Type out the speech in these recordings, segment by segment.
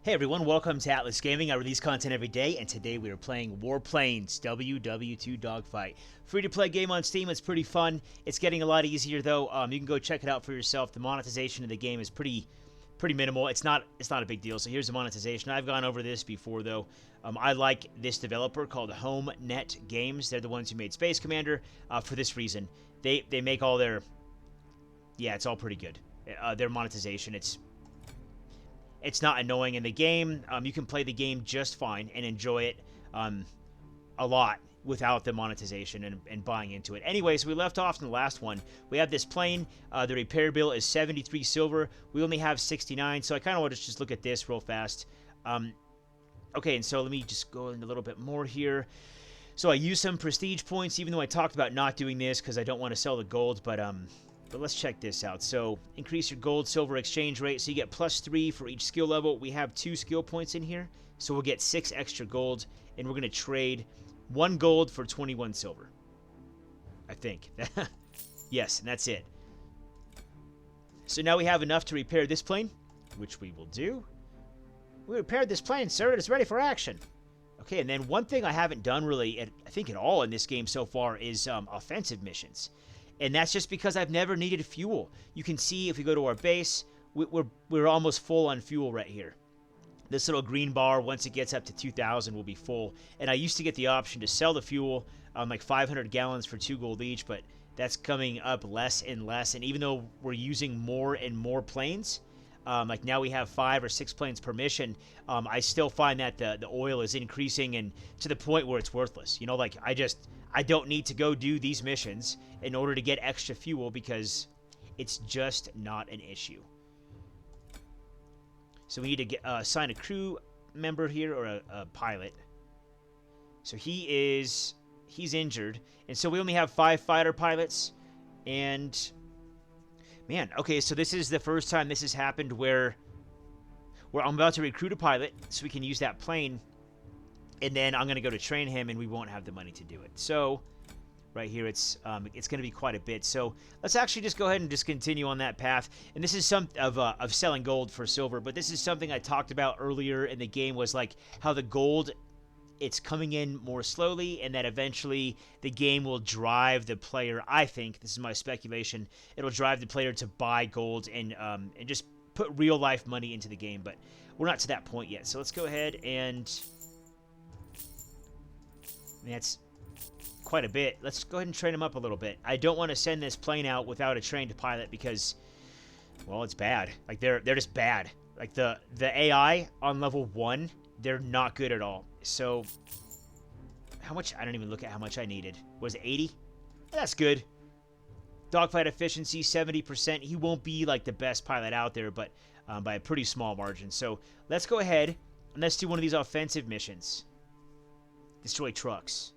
Hey everyone, welcome to Atlas Gaming. I release content every day, and today we are playing Warplanes WW2 Dogfight. Free-to-play game on Steam. It's pretty fun. It's getting a lot easier though. You can go check it out for yourself. The monetization of the game is pretty minimal. It's not a big deal. So here's the monetization. I've gone over this before though. I like this developer called HomeNet Games. They're the ones who made Space Commander. For this reason, they make all their it's all pretty good. Their monetization, it's not annoying in the game. You can play the game just fine and enjoy it a lot without the monetization and buying into it. Anyway, so we left off in the last one. We have this plane. The repair bill is 73 silver. We only have 69, so I kind of want to just look at this real fast. Okay, and so let me just go in a little bit more here. So I use some prestige points, even though I talked about not doing this because I don't want to sell the gold, but let's check this out. So increase your gold-silver exchange rate. So you get +3 for each skill level. We have 2 skill points in here. So we'll get 6 extra gold. And we're going to trade 1 gold for 21 silver. I think. Yes, and that's it. So now we have enough to repair this plane, which we will do. We repaired this plane, sir. It is ready for action. Okay, and then one thing I haven't done really, I think at all in this game so far, is offensive missions. And that's just because I've never needed fuel. You can see if we go to our base, we're almost full on fuel right here. This little green bar, once it gets up to 2,000, will be full. And I used to get the option to sell the fuel, like 500 gallons for 2 gold each, but that's coming up less and less. And even though we're using more and more planes, like now we have 5 or 6 planes per mission, I still find that the oil is increasing and to the point where it's worthless. You know, like I don't need to go do these missions in order to get extra fuel because it's just not an issue. So we need to assign a crew member here or a pilot. So he's injured, and so we only have 5 fighter pilots. And man, okay, so this is the first time this has happened where I'm about to recruit a pilot so we can use that plane. And then I'm going to go to train him, and we won't have the money to do it. So, right here, it's going to be quite a bit. So, let's actually just go ahead and just continue on that path. And this is some of selling gold for silver. But this is something I talked about earlier in the game, was like how the gold, it's coming in more slowly, and that eventually the game will drive the player. I think, this is my speculation, it'll drive the player to buy gold and just put real life money into the game. But we're not to that point yet. So, let's go ahead and that's quite a bit. Let's go ahead and train him up a little bit. I don't want to send this plane out without a trained pilot because, well, it's bad. Like, they're just bad. Like, the AI on level 1, they're not good at all. So, how much? I don't even look at how much I needed. Was it 80? That's good. Dogfight efficiency, 70%. He won't be, like, the best pilot out there, but by a pretty small margin. So, let's go ahead and let's do one of these offensive missions. Destroy trucks.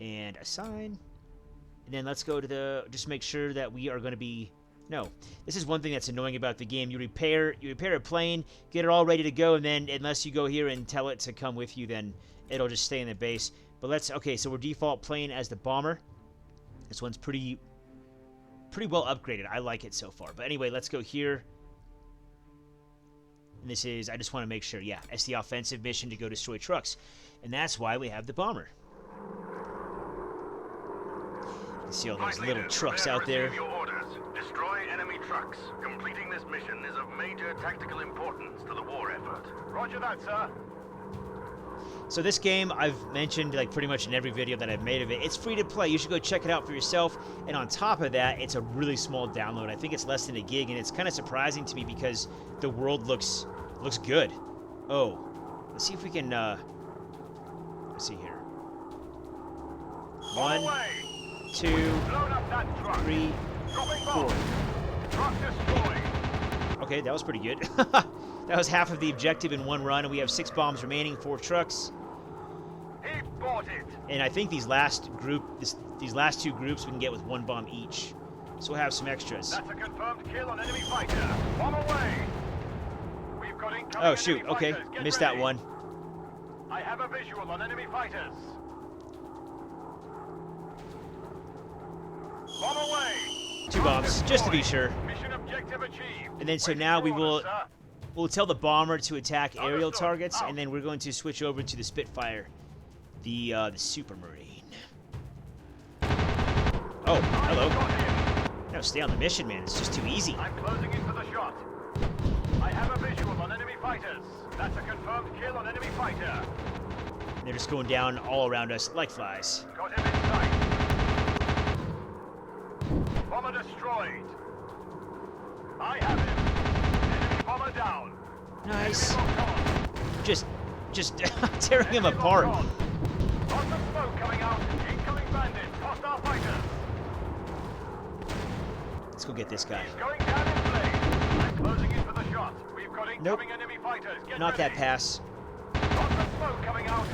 And assign. And then let's go to just make sure that we are going to be... No. This is one thing that's annoying about the game. You repair a plane, get it all ready to go, and then unless you go here and tell it to come with you, then it'll just stay in the base. But let's... Okay, so we're default playing as the bomber. This one's pretty well upgraded. I like it so far. But anyway, let's go here. And this is, I just want to make sure, yeah, it's the offensive mission to go destroy trucks. And that's why we have the bomber. You can see all those little trucks out there. Your orders. Destroy enemy trucks. Completing this mission is of major tactical importance to the war effort. Roger that, sir. So this game, I've mentioned like pretty much in every video that I've made of it. It's free to play. You should go check it out for yourself. And on top of that, it's a really small download. I think it's less than a gig, and it's kind of surprising to me because the world looks good. Oh, let's see if we can. Let's see here. 1, 2, 3, 4. Okay, that was pretty good. That was half of the objective in one run, and we have 6 bombs remaining, 4 trucks. He bought it. And I think these last 2 groups we can get with 1 bomb each. So we'll have some extras. That's a confirmed kill on enemy fighter. Bomb away. We've got incoming Oh shoot, enemy okay. fighters. Get Missed ready. that one. I have a visual on enemy fighters. Bomb away. 2 bombs, just to be sure. Mission objective achieved. And then so Waiting now for we orders, sir. we'll tell the bomber to attack aerial Understood. targets, Out. and then we're going to switch over to the Spitfire, the Supermarine. Oh, hello. Got him. No, stay on the mission, man. It's just too easy. I'm closing in for the shot. I have a visual on enemy fighters. That's a confirmed kill on enemy fighter. They're just going down all around us like flies. Got him in sight. Bomber destroyed. I have him. Enemy bomber down. Nice. Enemy locked on. Just tearing him Enemy apart. locked on. Lots of smoke coming out. Incoming bandits. Hostile fighters. Let's go get this guy. He's going down in flames. I'm closing in for the shot. We've got incoming Nope. enemy fighters. Get Not that ready. pass. Lots of smoke coming out.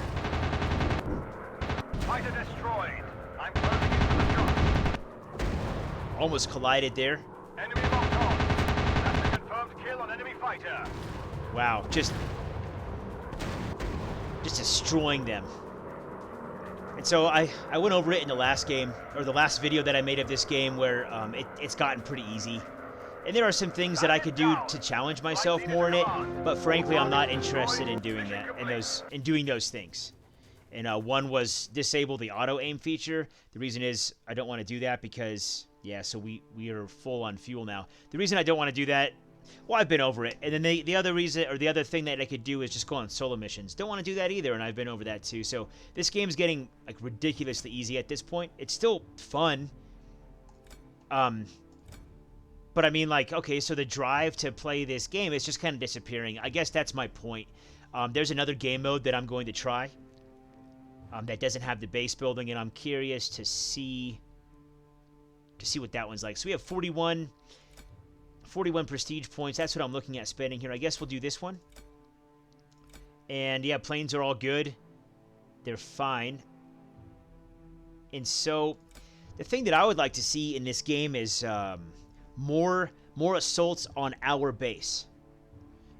Fighter destroyed. I'm closing in for the shot. Almost collided there. Enemy locked on. That's a confirmed kill on enemy fighter. Wow, just destroying them. And so I went over it in the last game, or the last video that I made of this game, where it's gotten pretty easy. And there are some things that I could do to challenge myself more in it, but frankly, I'm not interested in doing that, in doing those things. And one was disable the auto aim feature. The reason is I don't want to do that because, yeah, so we are full on fuel now. The reason I don't want to do that, well, I've been over it. And then the other reason, or the other thing that I could do is just go on solo missions. Don't want to do that either, and I've been over that too. So this game's getting like ridiculously easy at this point. It's still fun. But I mean, like, okay, so the drive to play this game is just kind of disappearing. I guess that's my point. There's another game mode that I'm going to try that doesn't have the base building, and I'm curious to see what that one's like. So we have 41 prestige points. That's what I'm looking at spending here. I guess we'll do this one. And yeah, planes are all good. They're fine. And so the thing that I would like to see in this game is more assaults on our base.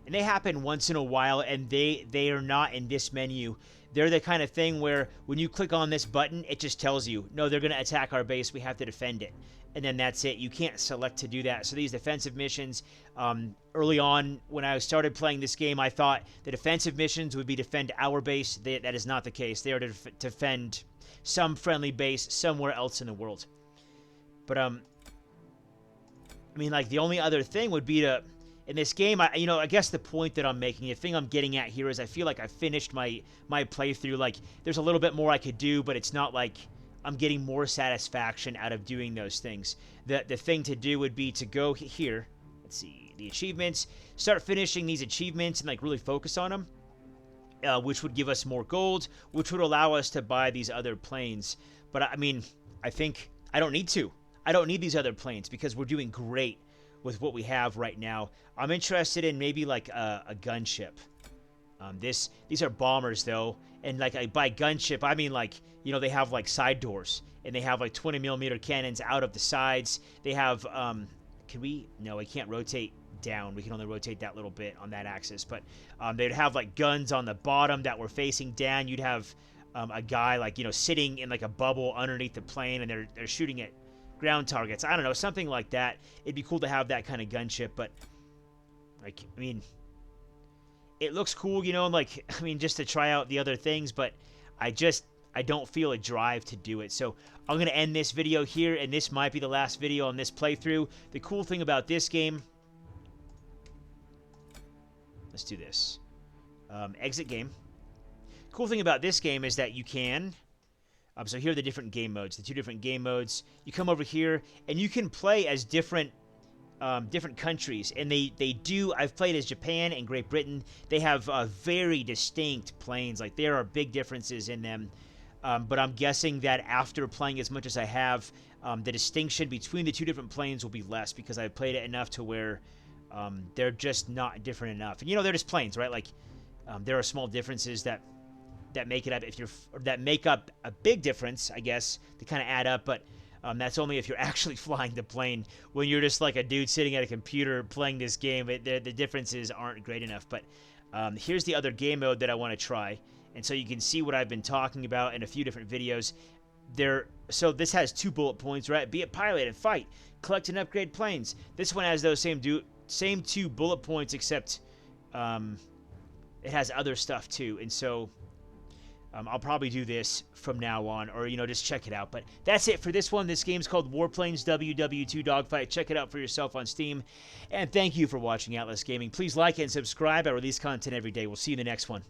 And they happen once in a while, and they are not in this menu. They're the kind of thing where when you click on this button, it just tells you, no, they're going to attack our base. We have to defend it. And then that's it. You can't select to do that. So these defensive missions, early on when I started playing this game, I thought the defensive missions would be defend our base. That is not the case. They are to defend some friendly base somewhere else in the world. But, I mean, like, the only other thing would be to, in this game, I guess the point that I'm making, the thing I'm getting at here is I feel like I finished my playthrough. Like, there's a little bit more I could do, but it's not like I'm getting more satisfaction out of doing those things. The thing to do would be to go here. Let's see, the achievements. Start finishing these achievements and, like, really focus on them, which would give us more gold, which would allow us to buy these other planes. But, I mean, I think I don't need to. I don't need these other planes because we're doing great with what we have right now. I'm interested in maybe like a gunship. These are bombers though, and like by gunship I mean, like, they have like side doors and they have like 20mm cannons out of the sides. They have can we? No, we can't rotate down. We can only rotate that little bit on that axis. But they'd have like guns on the bottom that were facing down. You'd have a guy like sitting in like a bubble underneath the plane, and they're shooting at ground targets. I don't know, something like that. It'd be cool to have that kind of gunship, but like, I mean, it looks cool, and like, I mean, just to try out the other things, but I don't feel a drive to do it. So I'm going to end this video here, and this might be the last video on this playthrough. The cool thing about this game, let's do this. Exit game. Cool thing about this game is that you can, so here are the different game modes, the 2 different game modes. You come over here, and you can play as different countries, and they do. I've played as Japan and Great Britain. They have very distinct planes. Like, there are big differences in them. But I'm guessing that after playing as much as I have, the distinction between the 2 different planes will be less because I've played it enough to where they're just not different enough. And they're just planes, right? Like, there are small differences that make it up that make up a big difference, I guess, to kind of add up, but that's only if you're actually flying the plane. When you're just like a dude sitting at a computer playing this game, the differences aren't great enough. But here's the other game mode that I want to try, and so you can see what I've been talking about in a few different videos. So this has 2 bullet points, right? Be a pilot and fight, collect and upgrade planes. This one has those same 2 bullet points, except it has other stuff too. And so I'll probably do this from now on, or just check it out. But that's it for this one. This game's called Warplanes WW2 Dogfight. Check it out for yourself on Steam. And thank you for watching Atlas Gaming. Please like and subscribe. I release content every day. We'll see you in the next one.